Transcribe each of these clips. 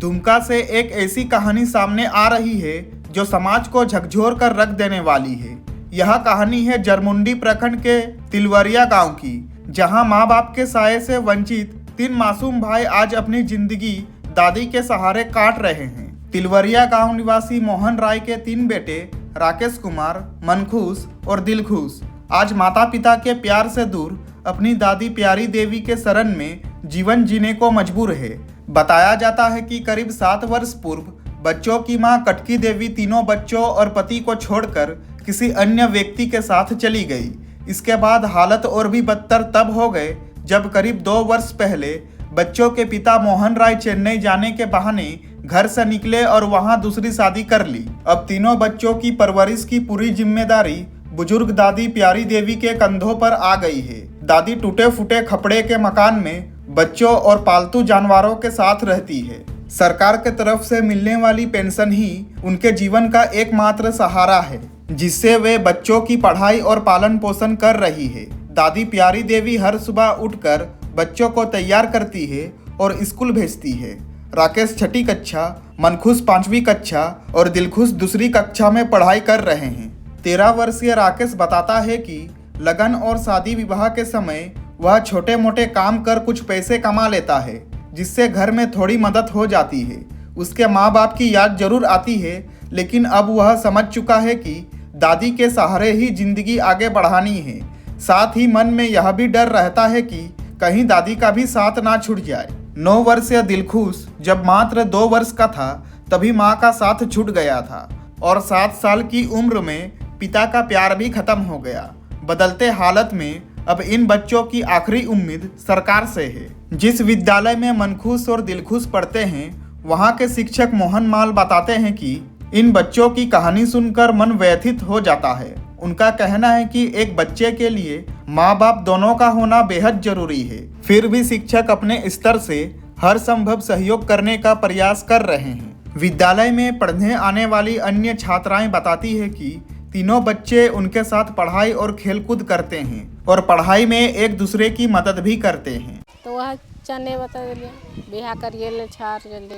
दुमका से एक ऐसी कहानी सामने आ रही है जो समाज को झकझोर कर रख देने वाली है। यह कहानी है जरमुंडी प्रखंड के तिलवरिया गांव की, जहां मां बाप के साये से वंचित 3 मासूम भाई आज अपनी जिंदगी दादी के सहारे काट रहे हैं। तिलवरिया गांव निवासी मोहन राय के 3 बेटे राकेश कुमार, मनखुश और दिलखुश आज माता पिता के प्यार से दूर अपनी दादी प्यारी देवी के शरण में जीवन जीने को मजबूर है। बताया जाता है कि करीब 7 वर्ष पूर्व बच्चों की मां कटकी देवी तीनों बच्चों और पति को छोड़कर किसी अन्य व्यक्ति के साथ चली गई। इसके बाद हालत और भी बदतर तब हो गए जब करीब 2 वर्ष पहले बच्चों के पिता मोहन राय चेन्नई जाने के बहाने घर से निकले और वहां दूसरी शादी कर ली। अब तीनों बच्चों की परवरिश की पूरी जिम्मेदारी बुजुर्ग दादी प्यारी देवी के कंधों पर आ गई है। दादी टूटे फूटे खपड़े के मकान में बच्चों और पालतू जानवरों के साथ रहती है। सरकार के तरफ से मिलने वाली पेंशन ही उनके जीवन का एकमात्र सहारा है, जिससे वे बच्चों की पढ़ाई और पालन पोषण कर रही है। दादी प्यारी देवी हर सुबह उठकर बच्चों को तैयार करती है और स्कूल भेजती है। राकेश 6ठी कक्षा, मनखुश 5वीं कक्षा और दिलखुश 2री कक्षा में पढ़ाई कर रहे हैं। 13 वर्षीय राकेश बताता है कि लगन और शादी विवाह के समय वह छोटे मोटे काम कर कुछ पैसे कमा लेता है, जिससे घर में थोड़ी मदद हो जाती है। उसके माँ बाप की याद जरूर आती है, लेकिन अब वह समझ चुका है कि दादी के सहारे ही जिंदगी आगे बढ़ानी है। साथ ही मन में यह भी डर रहता है कि कहीं दादी का भी साथ ना छूट जाए। 9 वर्षीय दिलखुश जब मात्र 2 वर्ष का था तभी माँ का साथ छूट गया था और 7 साल की उम्र में पिता का प्यार भी खत्म हो गया। बदलते हालत में अब इन बच्चों की आखिरी उम्मीद सरकार से है। जिस विद्यालय में मनखुश और दिलखुश पढ़ते हैं, वहाँ के शिक्षक मोहन माल बताते हैं कि इन बच्चों की कहानी सुनकर मन व्यथित हो जाता है। उनका कहना है कि एक बच्चे के लिए माँ बाप दोनों का होना बेहद जरूरी है। फिर भी शिक्षक अपने स्तर से हर संभव सहयोग करने का प्रयास कर रहे हैं। विद्यालय में पढ़ने आने वाली अन्य छात्राएं बताती है कि तीनों बच्चे उनके साथ पढ़ाई और खेलकूद करते हैं और पढ़ाई में एक दूसरे की मदद भी करते हैं। तो वह चने बता दिया बिहा करिए ले छार जल्दी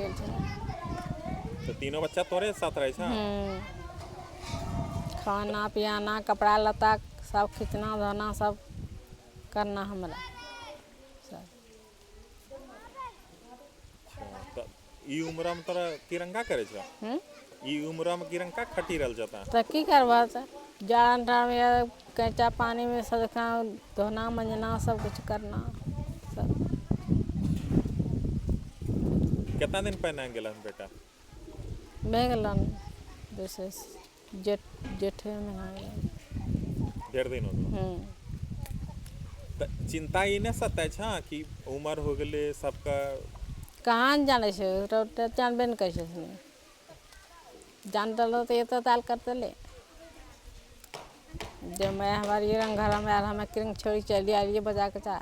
तो तीनों बच्चा तोरे साथ रहे छा। खाना पियाना कपड़ा लता सब खींचना धोना सब करना हमरा सब। तो ई उम्र में तोरा तिरंगा करे छा। ई उम्र में तिरंगा खटी रहल जाता। तो की करबा जान में कैचा पानी में सब धोना मंजना सब कुछ करना सब। कितना दिन पहले गेलन बेटा? मैं गेलन जैसे जेठे में आ गया। 1.5 दिन हो गया। तो चिंता ई ने सताय छा कि उम्र हो गेले सबका। कहाँ जाने छे तो जानबे न कैसे जान डलो तो ये तो ताल करते ले। जब मैं हमारी रंग घर में हमें किरंग छोड़ी चली आ रही है बजा के चा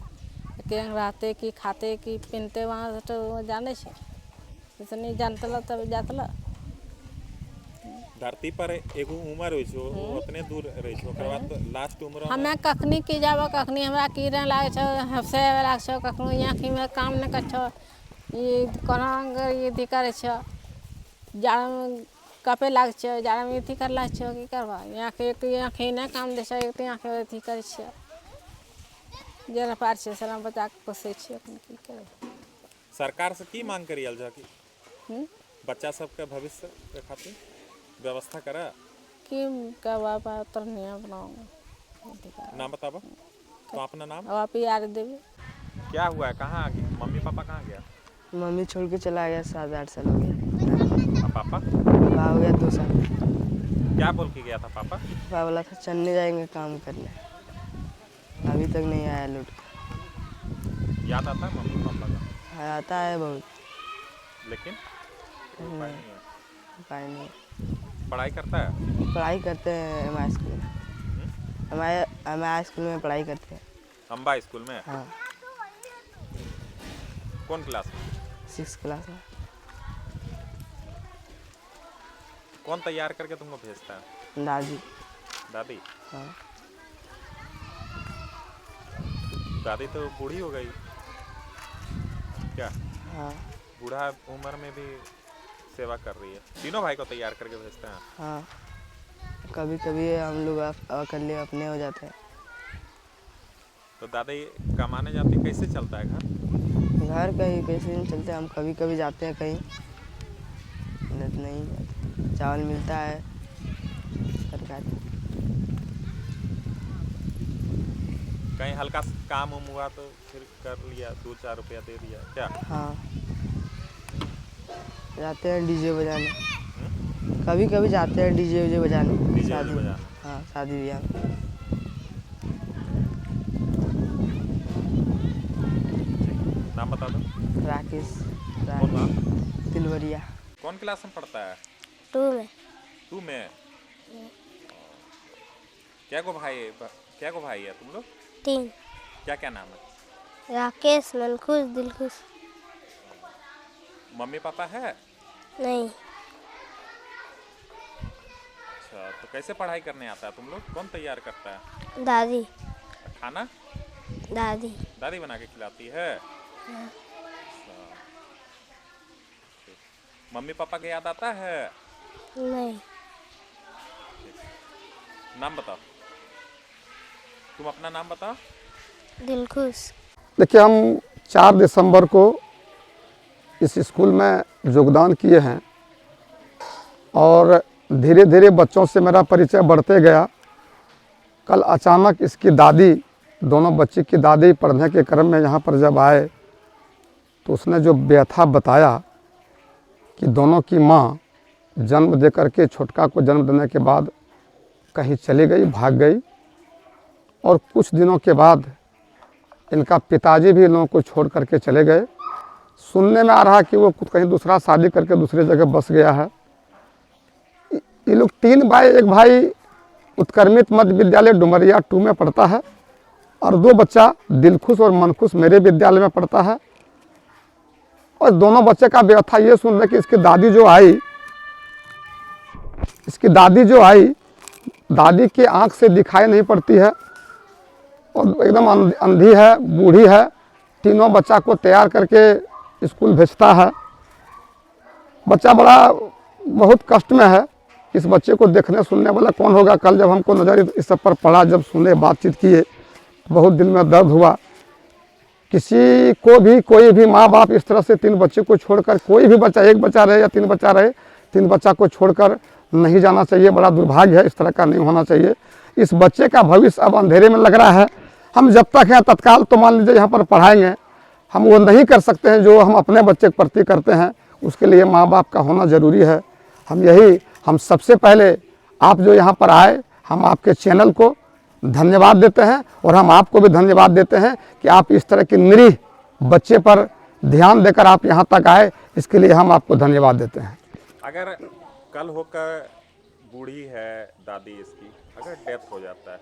किरंग रहते कि खाते कि पहनते वहाँ तो जाने छे तो नहीं जानते लो तब जाते लो। धरती पर एगो उम्र हो छो उतने दूर रह छो ओकर बाद लास्ट उम्र हमें कखनी की जाबो कखनी हमरा कीड़े लागे छो हफ्से लागे छो कखनो आँखी में काम न कर छो ये कोना ये दी करे छो जाड़ा में कपे लाग छो जाड़ा में अथी कर लाग छो की करबा एक आँखी नहीं काम दे छो एक आँखी अथी करे छो जेना पार छे सलाम बचा के पोसे छे अपने की करबा। सरकार से की मांग करियल जा कि बच्चा सबके भविष्य के खातिर व्यवस्था करा कि करवा पा तर नियम बनाओ। नाम बताबो तो अपना नाम। अब आप यार देवी क्या हुआ है? कहाँ आ गई? मम्मी पापा कहाँ गया? मम्मी छोड़ के चला गया 7-8 साल हो गया। पापा पापा हो गया 2 साल। क्या बोल के गया था पापा? पापा बोला था चलने जाएंगे काम करने, अभी तक नहीं आया लौट के। याद आता है मम्मी पापा का? हाँ आता है बहुत, लेकिन उपाय नहीं। पढ़ाई करता है? पढ़ाई करते हैं एमआई स्कूल में। हमारे एमआई स्कूल में पढ़ाई करते हैं। अम्बा स्कूल में? हाँ। कौन क्लास में? 6 क्लास में। कौन तैयार करके तुमको भेजता है? दादी। दादी? हाँ। दादी तो बूढ़ी हो गई क्या? हाँ। बूढ़ा उम्र में भी सेवा कर रही है। तीनों भाई को तैयार करके भेजते हैं। हाँ, कभी कभी हम लोग अकेले अपने हो जाते हैं। तो दादी कमाने जाती, कैसे चलता है घर? घर कहीं पैसे नहीं चलते, हम कभी कभी जाते हैं कहीं, नहीं तो नहीं जाते। चावल मिलता है सरकारी। कहीं हल्का सा काम उम हुआ तो फिर कर लिया, 2-4 रुपया दे दिया क्या? हाँ, जाते हैं डीजे बजाने, कभी कभी जाते हैं डीजे उजे बजाने। डीजे शादी में। बजाने। हाँ, शादी ब्याह में। नाम बता दो। राकेश कौन नाम? तिलवरिया। कौन क्लास में पढ़ता है? 2 में। 2 में। क्या को भाई है तुम लोग? 3। क्या क्या नाम है? राकेश, मनखुश, दिलखुश। मम्मी पापा है? नहीं। अच्छा, तो कैसे पढ़ाई करने आता है तुम लोग? कौन तैयार करता है? दादी। खाना दादी। दादी बना के खिलाती है? अच्छा। मम्मी पापा की याद आता है? नहीं। नाम बताओ, तुम अपना नाम बताओ। दिलखुश। देखिए, हम 4 दिसंबर को इस स्कूल में योगदान किए हैं और धीरे धीरे बच्चों से मेरा परिचय बढ़ते गया। कल अचानक इसकी दादी, दोनों बच्ची की दादी पढ़ने के क्रम में यहाँ पर जब आए तो उसने जो व्यथा बताया कि दोनों की माँ जन्म दे करके छोटका को जन्म देने के बाद कहीं चली गई, भाग गई और कुछ दिनों के बाद इनका पिताजी भी इन लोगों को छोड़ करके चले गए। सुनने में आ रहा कि वो खुद कहीं दूसरा शादी करके दूसरी जगह बस गया है। ये लोग 3 भाई, एक भाई उत्क्रमित मध्य विद्यालय डुमरिया 2 में पढ़ता है और 2 बच्चा दिलखुश और मनखुश मेरे विद्यालय में पढ़ता है। और दोनों बच्चे का व्यथा ये सुन रहे कि इसकी दादी जो आई, दादी की आंख से दिखाई नहीं पड़ती है और एकदम अंधी है, बूढ़ी है। तीनों बच्चा को तैयार करके स्कूल भेजता है। बच्चा बहुत कष्ट में है। इस बच्चे को देखने सुनने वाला कौन होगा? कल जब हमको नज़र इस सब पर पड़ा, जब सुने, बातचीत किए, बहुत दिल में दर्द हुआ। किसी को भी, कोई भी माँ बाप इस तरह से 3 बच्चे को छोड़कर, कोई भी बच्चा, 1 बच्चा रहे या 3 बच्चा रहे, 3 बच्चा को छोड़कर नहीं जाना चाहिए। बड़ा दुर्भाग्य है, इस तरह का नहीं होना चाहिए। इस बच्चे का भविष्य अब अंधेरे में लग रहा है। हम जब तक हैं तत्काल तो मान लीजिए यहाँ पर पढ़ाएंगे, हम वो नहीं कर सकते हैं जो हम अपने बच्चे के प्रति करते हैं। उसके लिए माँ बाप का होना ज़रूरी है। हम सबसे पहले आप जो यहाँ पर आए, हम आपके चैनल को धन्यवाद देते हैं और हम आपको भी धन्यवाद देते हैं कि आप इस तरह के निरीह बच्चे पर ध्यान देकर आप यहाँ तक आए। इसके लिए हम आपको धन्यवाद देते हैं। अगर कल होकर बूढ़ी है दादी इसकी, अगर डेथ हो जाता है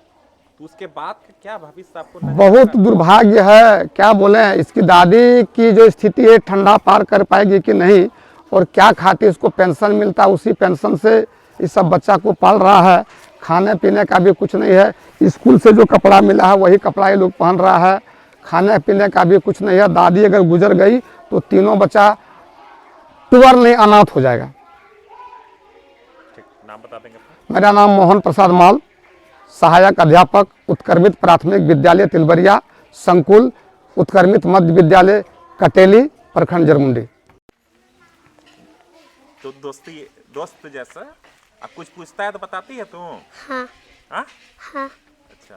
तो उसके बाद का क्या भविष्य आपको नजर बहुत दुर्भाग्य है। क्या बोले, इसकी दादी की जो स्थिति है, ठंडा पार कर पाएगी कि नहीं, और क्या खाती इसको पेंशन मिलता है, उसी पेंशन से इस सब बच्चा को पाल रहा है। खाने पीने का भी कुछ नहीं है। स्कूल से जो कपड़ा मिला है वही कपड़ा ये लोग पहन रहा है। खाने पीने का भी कुछ नहीं है। दादी अगर गुजर गई तो तीनों बच्चा टूअर नहीं, अनाथ हो जाएगा। ठीक, नाम बता देंगे? मेरा नाम मोहन प्रसाद माल, सहायक अध्यापक, उत्क्रमित प्राथमिक विद्यालय तिलवरिया, संकुल उत्क्रमित मध्य विद्यालय कटेली, प्रखंड जरमुंडी। तो दोस्त जैसा अब कुछ पूछता है तो बताती है तू? हाँ। हाँ? हाँ। अच्छा,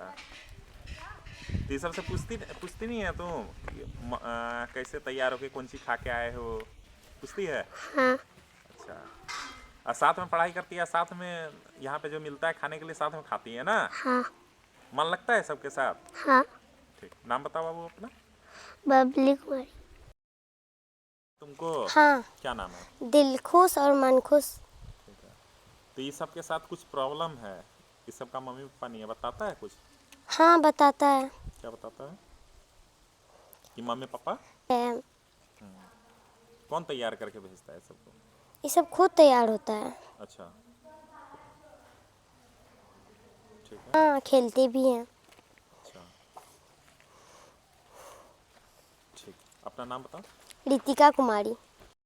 तो ये सबसे पूछती नहीं है तू? कैसे तैयार होके कौन चीज खा के आए हो, पूछती है? हाँ। अच्छा, और साथ में पढ़ाई करती है, साथ में यहाँ पे जो मिलता है खाने के लिए साथ में खाती है ना? हाँ। मन लगता है सबके साथ? हाँ। ठीक, नाम बताओ बाबू अपना। बबली कुमारी। तुमको हाँ। क्या नाम है? दिलखुश और मनखुश। ठीक है, तो ये सबके साथ कुछ प्रॉब्लम है, इस सब का मम्मी पापा नहीं है, बताता है कुछ? हाँ, बताता है। क्या बताता है? कि मम्मी पापा है। कौन तैयार करके भेजता है सबको? ये सब खुद तैयार होता है। अच्छा, ठीक है। हाँ, खेलते भी हैं। अच्छा, ठीक, अपना नाम बताओ। रितिका कुमारी।